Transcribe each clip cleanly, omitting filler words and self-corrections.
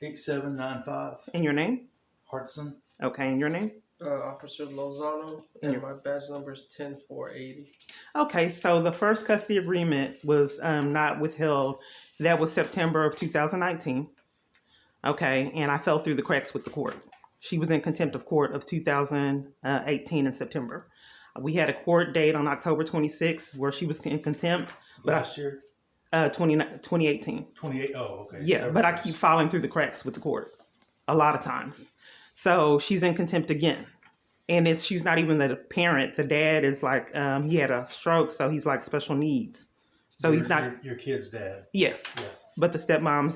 8795. And your name? Hartson. Okay, and your name? Officer Lozano, and my badge number is 10480. Okay, so the first custody agreement was not withheld. That was September of 2019. Okay, and I fell through the cracks with the court. She was in contempt of court of 2018 in September. We had a court date on October 26th where she was in contempt. Last year? 2018. 28. Oh, okay. Yeah, but I keep falling through the cracks with the court a lot of times. So she's in contempt again. And she's not even the parent. The dad is like, he had a stroke, so he's like special needs. So he's not your kid's dad. Yes. Yeah. But the stepmom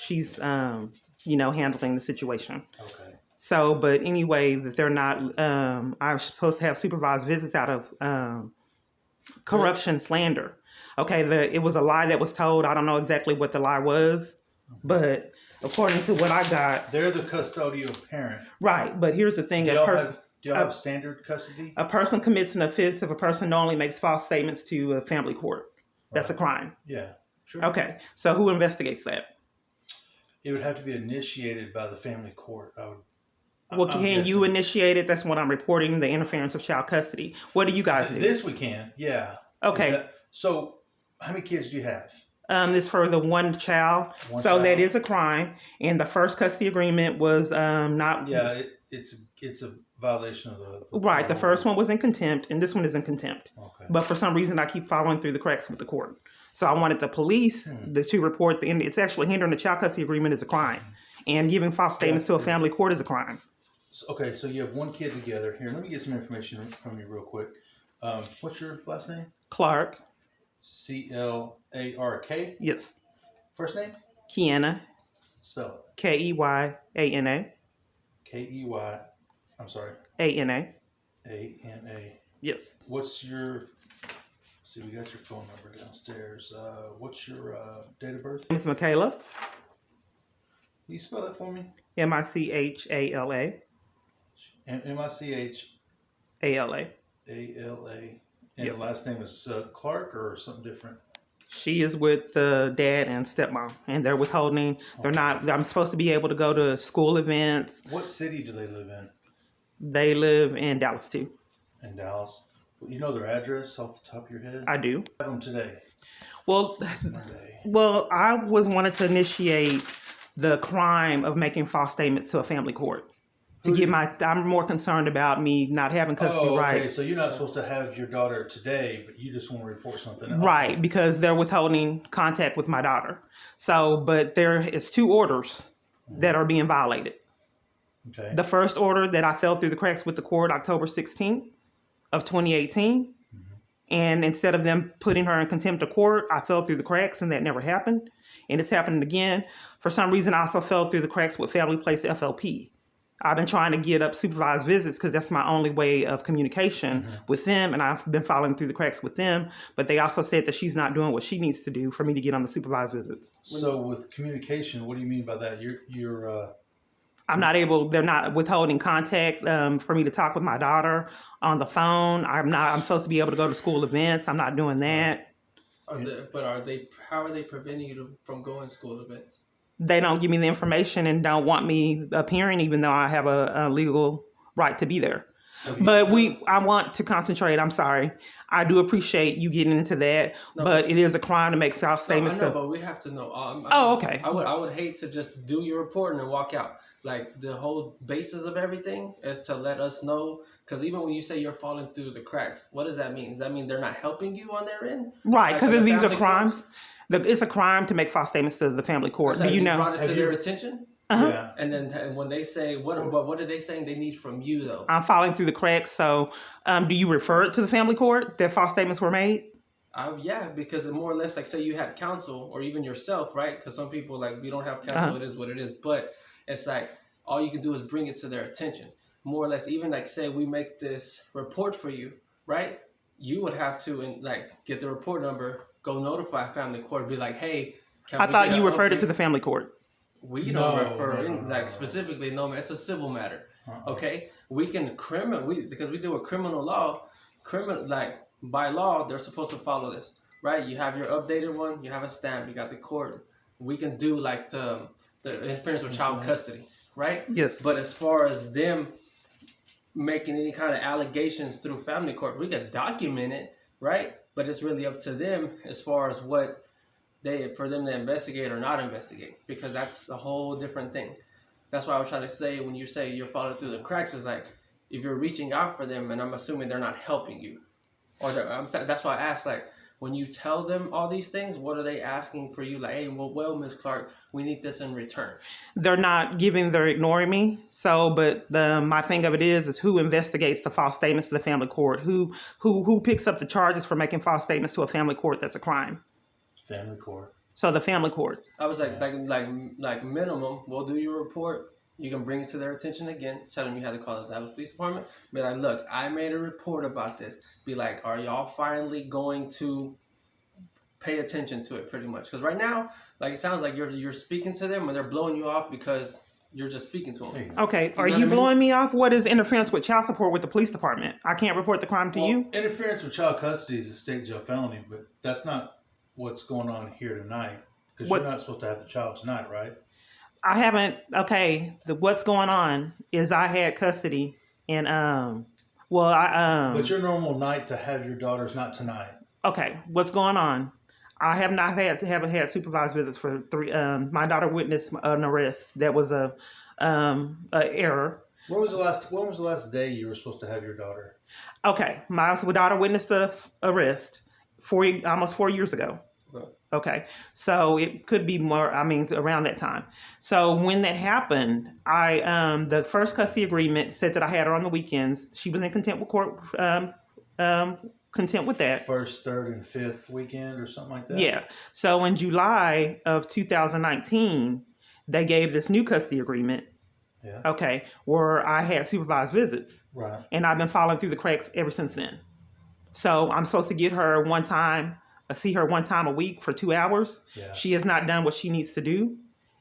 she's handling the situation. Okay. So, but anyway, that they're not. I'm supposed to have supervised visits out of corruption, slander. Okay, it was a lie that was told. I don't know exactly what the lie was, but according to what I got, they're the custodial parent. Right, but here's the thing: do y'all have standard custody? A person commits an offense if a person knowingly makes false statements to a family court. That's a crime. Yeah, sure. Okay, so who investigates that? It would have to be initiated by the family court. Well, can you initiate it? That's what I'm reporting, the interference of child custody. What do you guys do? This we can, yeah. Okay. So, how many kids do you have? It's for the one child. Child. That is a crime. And the first custody agreement was not... Yeah, it's a violation of the right, the first one was in contempt, and this one is in contempt. Okay. But for some reason, I keep falling through the cracks with the court. So I wanted the police to report, it's actually hindering the child custody agreement is a crime. And giving false statements to a family court is a crime. Okay, so you have one kid together. Here, let me get some information from you real quick. What's your last name? Clark. C-L-A-R-K? Yes. First name? Kiana. Spell it. K-E-Y-A-N-A. K-E-Y, I'm sorry. A-N-A. A-N-A. Yes. What's your, see, we got your phone number downstairs. What's your date of birth? Miss Michaela. Can you spell that for me? M-I-C-H-A-L-A. M-I-C-H. A-L-A. And yes. The last name is Clark or something different? She is with the dad and stepmom, and they're withholding. They're not. I'm supposed to be able to go to school events. What city do they live in? They live in Dallas too. In Dallas. You know their address off the top of your head? I do. Have them today. Well, I wanted to initiate the crime of making false statements to a family court. I'm more concerned about me not having custody rights. Okay, so you're not supposed to have your daughter today, but you just want to report something else. Right, because they're withholding contact with my daughter. So, but there is 2 orders that are being violated. Okay. The first order that I fell through the cracks with the court, October 16th of 2018. And instead of them putting her in contempt of court, I fell through the cracks, and that never happened. And it's happening again. For some reason, I also fell through the cracks with Family Place FLP. I've been trying to get up supervised visits because that's my only way of communication with them, and I've been falling through the cracks with them. But they also said that she's not doing what she needs to do for me to get on the supervised visits. So with communication, what do you mean by that? They're not withholding contact for me to talk with my daughter on the phone. I'm supposed to be able to go to school events. I'm not doing that. How are they preventing you from going to school events? They don't give me the information and don't want me appearing, even though I have a legal right to be there. Okay. But I want to concentrate. I'm sorry. I do appreciate you getting into that, but it is a crime to make false statements. I know, but we have to know. Okay. I would hate to just do your report and then walk out. Like, the whole basis of everything is to let us know, because even when you say you're falling through the cracks, what does that mean? Does that mean they're not helping you on their end? Right, because these are crimes. It's a crime to make false statements to the family court. Do you know? Brought it to their attention? Yeah. And then when they say, what are they saying they need from you, though? I'm falling through the cracks, so do you refer it to the family court that false statements were made? Yeah, because it more or less, like, say you had counsel or even yourself, right? Because some people, like, we don't have counsel, it is what it is. But it's like, all you can do is bring it to their attention. More or less, even like, say we make this report for you, right? You would have to, get the report number, go notify family court, be like, hey. I thought you referred it to the family court. We don't refer specifically, no, man, it's a civil matter. Okay? We can because we do a criminal law, by law, they're supposed to follow this, right? You have your updated one, you have a stamp, you got the court. We can do like the the interference with child custody, right? Yes. But as far as them making any kind of allegations through family court, we could document it, right? But it's really up to them as far as what for them to investigate or not investigate, because that's a whole different thing. That's why I was trying to say, when you say you're falling through the cracks, it's like if you're reaching out for them, and I'm assuming they're not helping you, or that's why I asked, like, when you tell them all these things, what are they asking for you? Like, hey, well, Ms. Clark, we need this in return. They're not giving, they're ignoring me. So, but my thing of it is who investigates the false statements to the family court? Who picks up the charges for making false statements to a family court? That's a crime. Family court. So the family court. I was like minimum, we'll do your report. You can bring it to their attention again. Tell them you had to call the Dallas Police Department. Be like, look, I made a report about this. Be like, are y'all finally going to pay attention to it, pretty much? Because right now, like, it sounds like you're speaking to them and they're blowing you off because you're just speaking to them. Okay, are you blowing me off? What is interference with child support with the police department? I can't report the crime to you? Interference with child custody is a state jail felony, but that's not what's going on here tonight. Because you're not supposed to have the child tonight, right? I haven't. Okay, what's going on is I had custody, and But your normal night to have your daughter's not tonight. Okay, what's going on? I haven't had supervised visits for 3. My daughter witnessed an arrest that was a error. When was the last day you were supposed to have your daughter? Okay, my daughter witnessed the arrest almost 4 years ago. Okay, so it could be more. I mean, around that time. So when that happened, the first custody agreement said that I had her on the weekends. She was in contempt with court. Content with that. First, third, and fifth weekend or something like that? Yeah. So in July of 2019, they gave this new custody agreement. Yeah. Okay. Where I had supervised visits. Right. And I've been falling through the cracks ever since then. So I'm supposed to get her see her one time a week for 2 hours. Yeah. She has not done what she needs to do.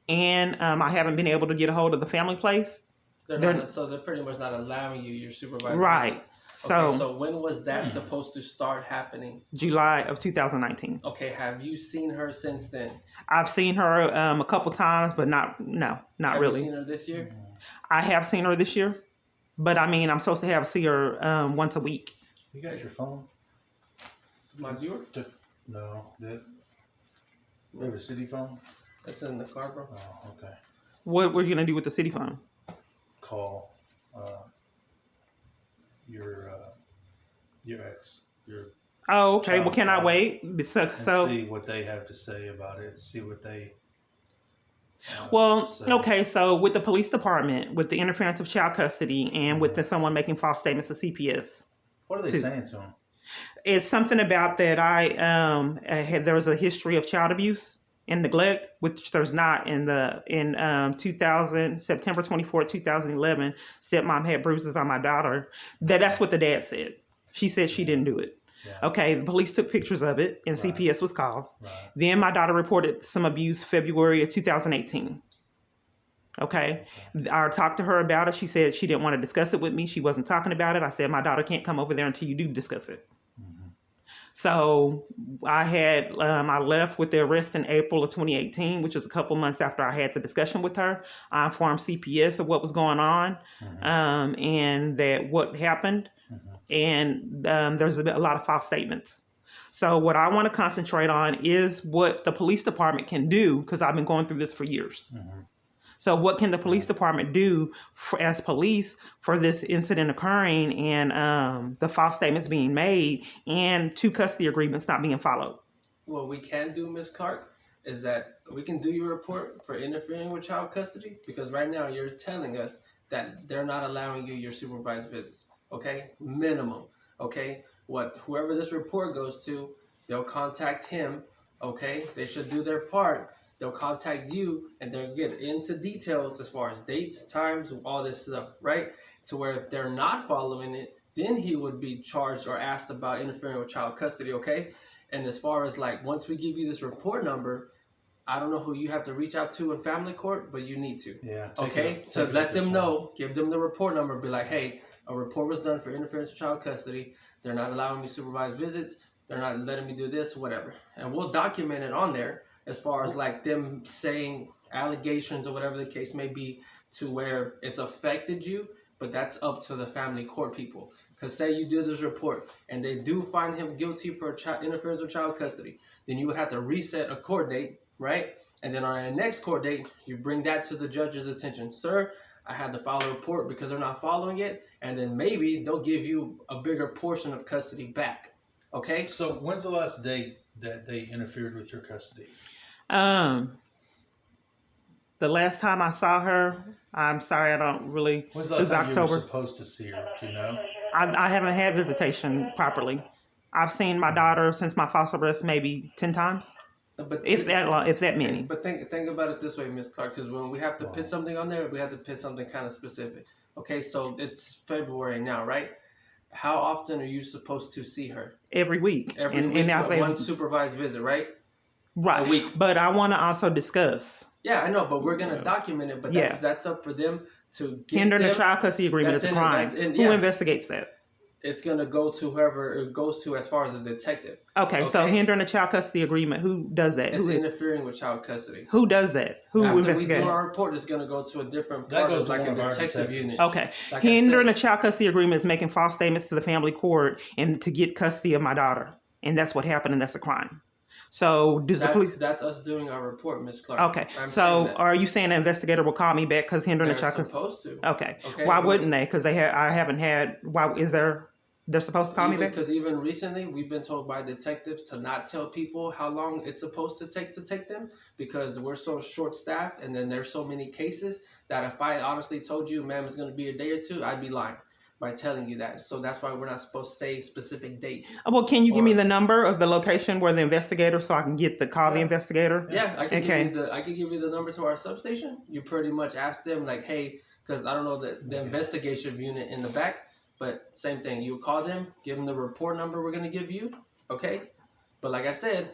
And I haven't been able to get a hold of the family place. So they're pretty much not allowing you your supervised right. visits. So, okay, so when was that supposed to start happening? July of 2019. Okay, have you seen her since then? I've seen her a couple times, but not really. Have you seen her this year? I have seen her this year, but I mean, I'm supposed to see her once a week. You got your phone? My viewer? No. You have a city phone? It's in the car, bro. Oh, okay. What were you going to do with the city phone? Call your ex. Oh, okay. Well, can I wait? So see what they have to say about it. See what they. Say. Okay. So with the police department, with the interference of child custody, and with someone making false statements to CPS. What are they saying to them? It's something about that there was a history of child abuse and neglect, which there's not in 2000, September 24, 2011, stepmom had bruises on my daughter. That's what the dad said. She said she didn't do it. Yeah. Okay, the police took pictures of it and CPS was called. Right. Then my daughter reported some abuse February of 2018. Okay. I talked to her about it. She said she didn't want to discuss it with me. She wasn't talking about it. I said, my daughter can't come over there until you do discuss it. So I left with the arrest in April of 2018, which was a couple months after I had the discussion with her. I informed CPS of what was going on, and that what happened. And there's a lot of false statements. So what I want to concentrate on is what the police department can do, because I've been going through this for years. So what can the police department do as police for this incident occurring and the false statements being made and 2 custody agreements not being followed? What we can do, Ms. Clark, is that we can do your report for interfering with child custody, because right now you're telling us that they're not allowing you your supervised visits. Okay? Minimum. Okay? Whoever this report goes to, they'll contact him. Okay? They should do their part. They'll contact you and they'll get into details as far as dates, times, all this stuff, right? To where if they're not following it, then he would be charged or asked about interfering with child custody, okay? And as far as like, once we give you this report number, I don't know who you have to reach out to in family court, but you need to. Yeah. Okay? So let them know, give them the report number, be like, hey, a report was done for interference with child custody. They're not allowing me supervised visits. They're not letting me do this, whatever. And we'll document it on there. As far as like them saying allegations or whatever the case may be to where it's affected you, but that's up to the family court people. Because say you do this report and they do find him guilty for interference with child custody, then you would have to reset a court date, right? And then on the next court date, you bring that to the judge's attention. Sir, I had to file a report because they're not following it, and then maybe they'll give you a bigger portion of custody back. Okay? So when's the last date that they interfered with your custody? The last time I saw her, I'm sorry, I don't really. When's the last time October. you were supposed to see her? Do you know? I haven't had visitation properly. I've seen my daughter since my foster arrest maybe 10 times, But if that many. But think about it this way, Miss Clark, because when we have to put something on there, we have to put something kind of specific. Okay, so it's February now, right? How often are you supposed to see her? Every week. Every week, one supervised visit, right? Right. A week. But I want to also discuss. Yeah, I know, but we're gonna document it. But that's up for them to get hindering the child custody agreement is a crime. Who investigates that? It's gonna go to whoever it goes to as far as a detective. Okay, so hindering the child custody agreement, who does that? It's interfering with child custody. Who does that? Who investigates? After we do our report, it's gonna go to a different part of like a detective unit. Okay, hindering the child custody agreement is making false statements to the family court and to get custody of my daughter, and that's what happened, and that's a crime. So does the police? That's us doing our report, Miss Clark. Okay. So are you saying the investigator will call me back because hindering the child? They're supposed to. Okay. Why wouldn't they? Because I haven't had. Why is there? They're supposed to call me back? Because even recently, we've been told by detectives to not tell people how long it's supposed to take them because we're so short-staffed and then there's so many cases that if I honestly told you, ma'am, it's going to be a day or two, I'd be lying by telling you that. So that's why we're not supposed to say specific dates. Well, can you give me the number of the location where the investigator so I can call the investigator? Yeah, I can give you the number to our substation. You pretty much ask them like, hey, because I don't know the investigation unit in the back. But same thing, you call them, give them the report number we're going to give you, okay? But like I said,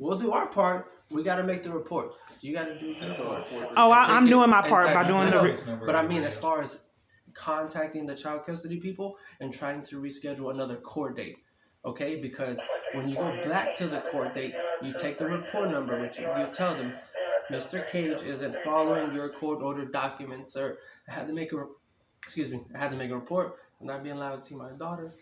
we'll do our part. We got to make the report. You got to do your part. Oh, I'm doing my part by doing But I mean, as far as contacting the child custody people and trying to reschedule another court date, okay? Because when you go back to the court date, you take the report number with you. You tell them, Mr. Cage isn't following your court order documents, sir. I had to make a report. I'm not being allowed to see my daughter.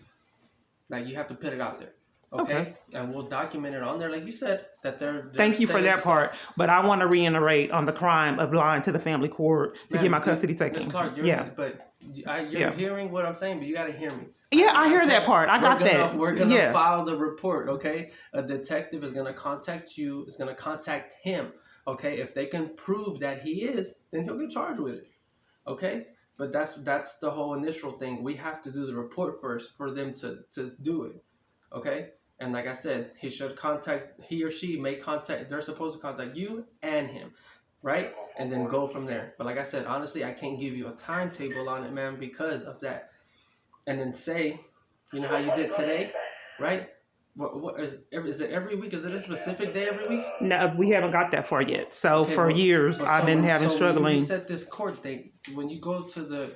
Like, you have to put it out there. Okay? And we'll document it on there, like you said, that they're Thank you for that part. But I want to reiterate on the crime of lying to the family court to get my custody taken. Ms. Clark, you're hearing what I'm saying, but you got to hear me. Yeah, I hear that part. I got that. We're going to file the report, okay? A detective is going to contact you, is going to contact him, okay? If they can prove that he is, then he'll get charged with it, okay? But that's the whole initial thing. We have to do the report first for them to do it, okay? And like I said, he or she may contact, they're supposed to contact you and him, right? And then go from there. But like I said, honestly, I can't give you a timetable on it, man, because of that. And then say, you know how you did today, right? What is it every week? Is it a specific day every week? No, we haven't got that far yet. So for years, I've been struggling. When you set this court date, when you go to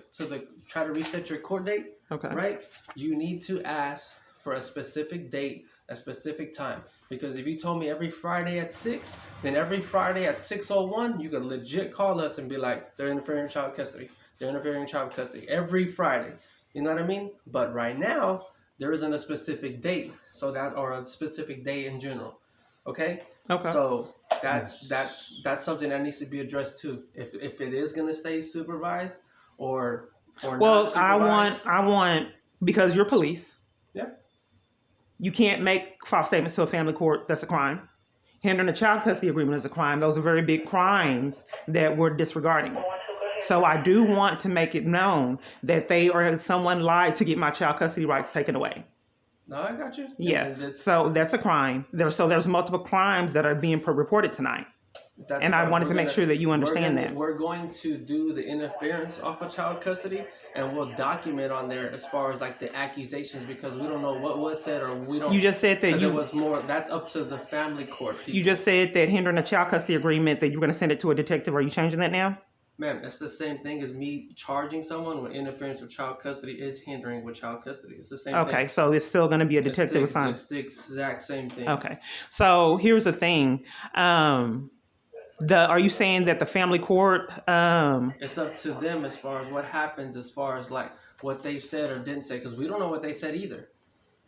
try to reset your court date, right? You need to ask for a specific date, a specific time. Because if you told me every Friday at 6, then every Friday at 6:01, you could legit call us and be like, they're interfering in child custody. They're interfering in child custody every Friday. You know what I mean? But right now, there isn't a specific date, or a specific day in general. Okay. So that's something that needs to be addressed too. If it is gonna stay supervised or not supervised. I want because you're police. Yeah. You can't make false statements to a family court. That's a crime. Hindering a child custody agreement is a crime. Those are very big crimes that we're disregarding. So I do want to make it known that someone lied to get my child custody rights taken away. No, I got you. Yeah. So that's a crime. There's multiple crimes that are being reported tonight. And I wanted to make sure that you understand that. We're going to do the interference off of child custody, and we'll document on there as far as like the accusations, because we don't know what was said, or we don't. You just said that it was more. That's up to the family court people. You just said that hindering a child custody agreement that you're going to send it to a detective. Are you changing that now? Ma'am, that's the same thing as me charging someone with interference with child custody is hindering with child custody. It's the same thing. Okay, so it's still going to be a detective assignment. It's the exact same thing. Okay, so here's the thing. Are you saying that the family court? It's up to them as far as what happens, as far as like what they said or didn't say, because we don't know what they said either.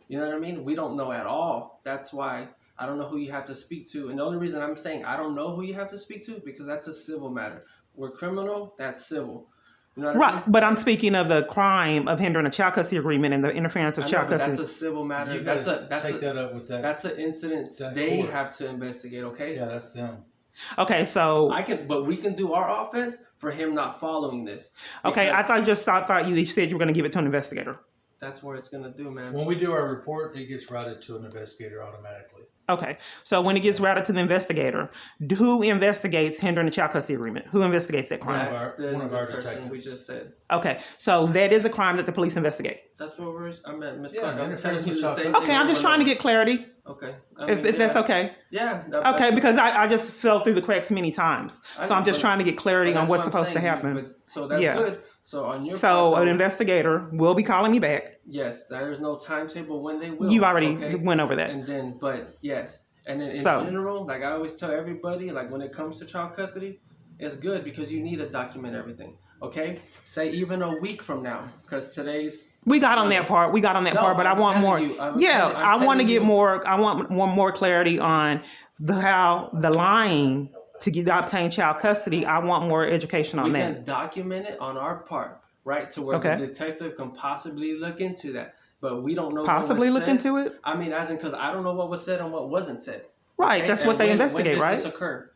You know what I mean? We don't know at all. That's why I don't know who you have to speak to. And the only reason I'm saying I don't know who you have to speak to, because that's a civil matter. We're criminal, that's civil. You know what I mean? Right, but I'm speaking of the crime of hindering a child custody agreement and the interference of child custody. That's a civil matter. You That's take that up with that. That's an incident that they court. have to investigate. Okay. Yeah, that's them. Okay, so but we can do our offense for him not following this. okay, I thought you said you were going to give it to an investigator. That's where it's gonna do, man. When we do our report, it gets routed to an investigator automatically. Okay, so when it gets routed to the investigator, who investigates hindering the child custody agreement? Who investigates that crime? That's one of our person detectives. we just said. Okay, so that is a crime that the police investigate. That's what I meant, Ms. Yeah, Clark. I'm interference telling you with the child same custody. thing. Okay, I'm just trying to get clarity, Okay. if that's okay. Yeah. Okay, because I just fell through the cracks many times, so I'm just trying to get clarity on what's supposed to happen. So that's Yeah. good. So on your So part, an though, investigator will be calling me back. yes, there is no timetable when they will. You already okay? went over that. And then, but yes, and then in So- general, like I always tell everybody, like when it comes to child custody, it's good because you need to document everything. Okay, say even a week from now, because today's We got on that part. We got on that No, part, but I I'm want telling more. you, I'm Yeah, telling- I'm I want to telling get you. more. I want more clarity on how the lying to obtain child custody. I want more education on we that. can document it on our part, right? To where Okay. the detective can possibly look into that, but we don't know. Possibly what was look said. into it. I mean, as in, because I don't know what was said and what wasn't said. Right, Okay? that's And what they when investigate, did right? This occur?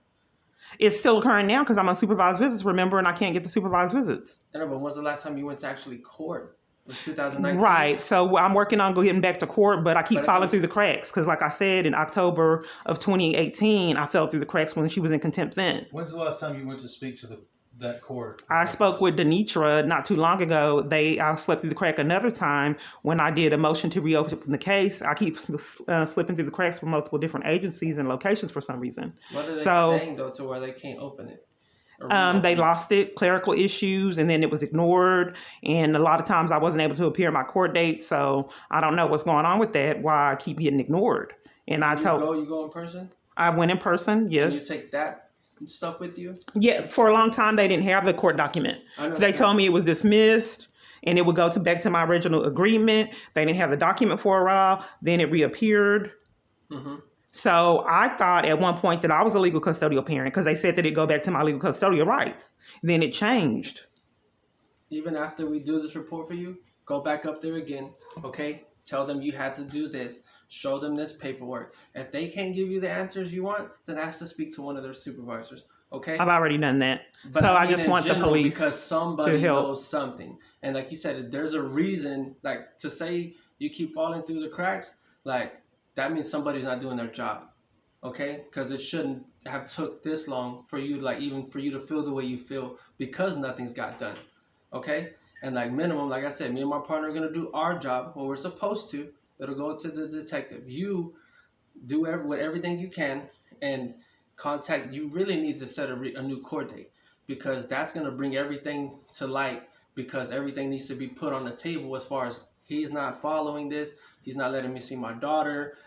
It's still occurring now because I'm on supervised visits. Remember, and I can't get the supervised visits. I know, but when's the last time you went to actually court? It was 2019. Right. So I'm working on getting back to court, but I keep But it's falling like- through the cracks because, like I said, in October of 2018, I fell through the cracks when she was in contempt then. When's the last time you went to speak to that court? I spoke with Denitra not too long ago. I slipped through the crack another time when I did a motion to reopen the case. I keep slipping through the cracks with multiple different agencies and locations for some reason. What are they So- saying though to where they can't open it? Or They reopen it? lost it, clerical issues, and then it was ignored. And a lot of times I wasn't able to appear at my court date. So I don't know what's going on with that, why I keep getting ignored. And I You go in person? I went in person, And you yes. take that stuff with you? Yeah, for a long time they didn't have the court document. I know. They told me it was dismissed and it would go back to my original agreement. They didn't have the document for a while. Then it reappeared. Mm-hmm. So I thought at one point that I was a legal custodial parent because they said that it'd go back to my legal custodial rights. Then it changed. Even after we do this report for you, go back up there again, okay? Tell them you had to do this. Show them this paperwork. If they can't give you the answers you want, then ask to speak to one of their supervisors, okay? I've already done that. But so I mean just in want the general, police because somebody to help. knows something. And like you said, there's a reason, like to say you keep falling through the cracks, like that means somebody's not doing their job, okay? Because it shouldn't have took this long for you, like even for you to feel the way you feel because nothing's got done, okay? And like minimum, like I said, me and my partner are gonna do our job, what we're supposed to. It'll go to the detective. You do with everything you can and contact. You really need to set a new court date because that's gonna bring everything to light. Because everything needs to be put on the table as far as he's not following this, he's not letting me see my daughter.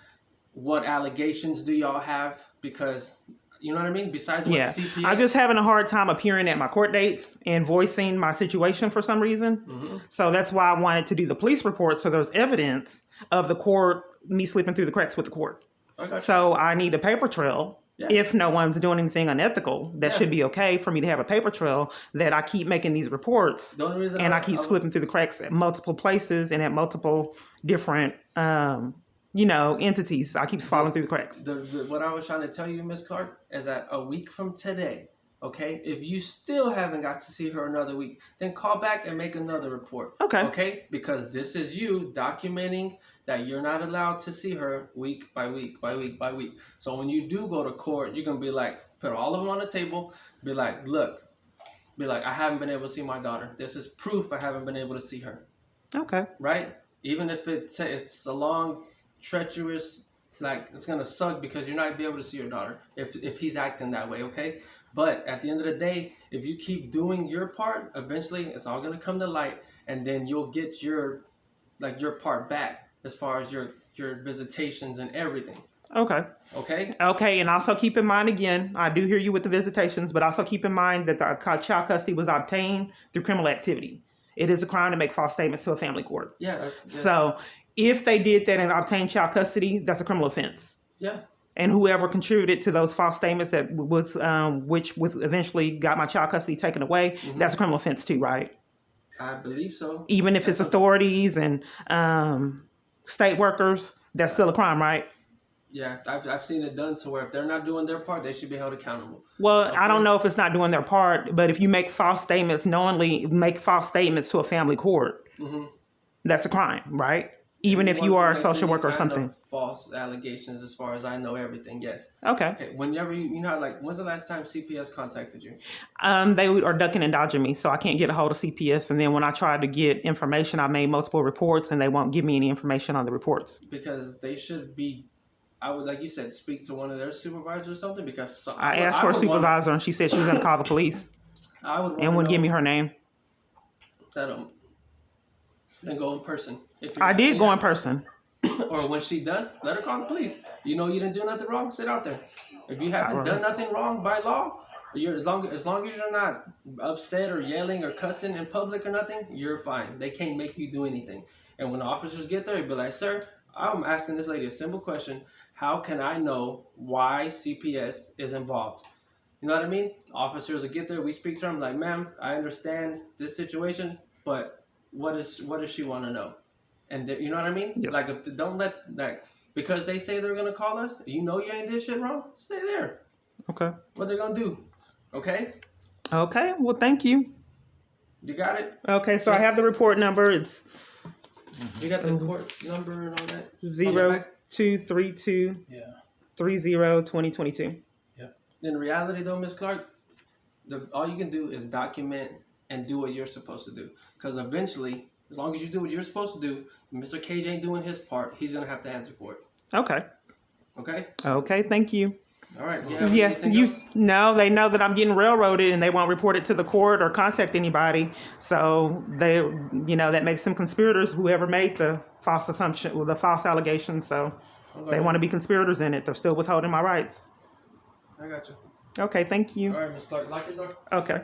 What allegations do y'all have? Because you know what I mean? Besides what Yeah, CPS... I'm just having a hard time appearing at my court dates and voicing my situation for some reason. Mm-hmm. So that's why I wanted to do the police report so there's evidence of the court, me slipping through the cracks with the court. Okay. So I need a paper trail. Yeah. If no one's doing anything unethical, that Yeah. should be okay for me to have a paper trail that I keep making these reports The only reason and I keep slipping through the cracks at multiple places and at multiple different, entities. I keep falling through the cracks. What I was trying to tell you, Miss Clark, is that a week from today, okay, if you still haven't got to see her another week, then call back and make another report. Okay. Okay? Because this is you documenting that you're not allowed to see her week by week by week by week. So when you do go to court, you're going to be like, put all of them on the table, be like, look, I haven't been able to see my daughter. This is proof I haven't been able to see her. Okay. Right? Even if it's a long, treacherous, like it's gonna suck because you're not gonna be able to see your daughter if he's acting that way, okay? But at the end of the day, if you keep doing your part, eventually it's all gonna come to light, and then you'll get your part back as far as your visitations and everything. Okay. Okay? Okay, and also keep in mind again, I do hear you with the visitations, but also keep in mind that the child custody was obtained through criminal activity. It is a crime to make false statements to a family court. Yeah. So if they did that and obtained child custody, that's a criminal offense. Yeah. And whoever contributed to those false statements that was, which eventually got my child custody taken away, that's a criminal offense too, right? I believe so. Even if it's authorities and state workers, that's still a crime, right? Yeah, I've seen it done to where if they're not doing their part, they should be held accountable. Well, I don't know if it's not doing their part, but if you make false statements, knowingly make false statements to a family court, that's a crime, right? Even if you are a social worker or something. False allegations, as far as I know, everything, yes. Okay. Okay, whenever you know, like, when's the last time CPS contacted you? They are ducking and dodging me, so I can't get a hold of CPS. And then when I try to get information, I made multiple reports, and they won't give me any information on the reports. Because they should be, I would, like you said, speak to one of their supervisors or something. Because I asked for a supervisor, and she said she was going to call the police. And wouldn't give me her name. Then go in person. I did go in person. Or when she does, let her call the police. You know you didn't do nothing wrong, sit out there. If you haven't done nothing wrong by law, as long as you're not upset or yelling or cussing in public or nothing, you're fine. They can't make you do anything. And when the officers get there, you'll be like, sir, I'm asking this lady a simple question. How can I know why CPS is involved? You know what I mean? Officers will get there. We speak to them like, ma'am, I understand this situation, but what does she want to know? And you know what I mean? Yes. Like, don't let because they say they're gonna call us. You know you ain't did shit wrong. Stay there. Okay. What they gonna do? Okay. Okay. Well, thank you. You got it. Okay. So I have the report number. It's you got the court number and all that. 0232 302022. In reality, though, Miss Clark, all you can do is document and do what you're supposed to do. Because eventually, as long as you do what you're supposed to do, Mr. Cage ain't doing his part. He's gonna have to answer for it. Okay. Okay. Okay. Thank you. All right. You have anything else? No, they know that I'm getting railroaded and they won't report it to the court or contact anybody. So they, that makes them conspirators, whoever made the false assumption or the false allegation. So they want to be conspirators in it. They're still withholding my rights. I got you. Okay, thank you. All right, Ms. Clark, lock your door. Okay.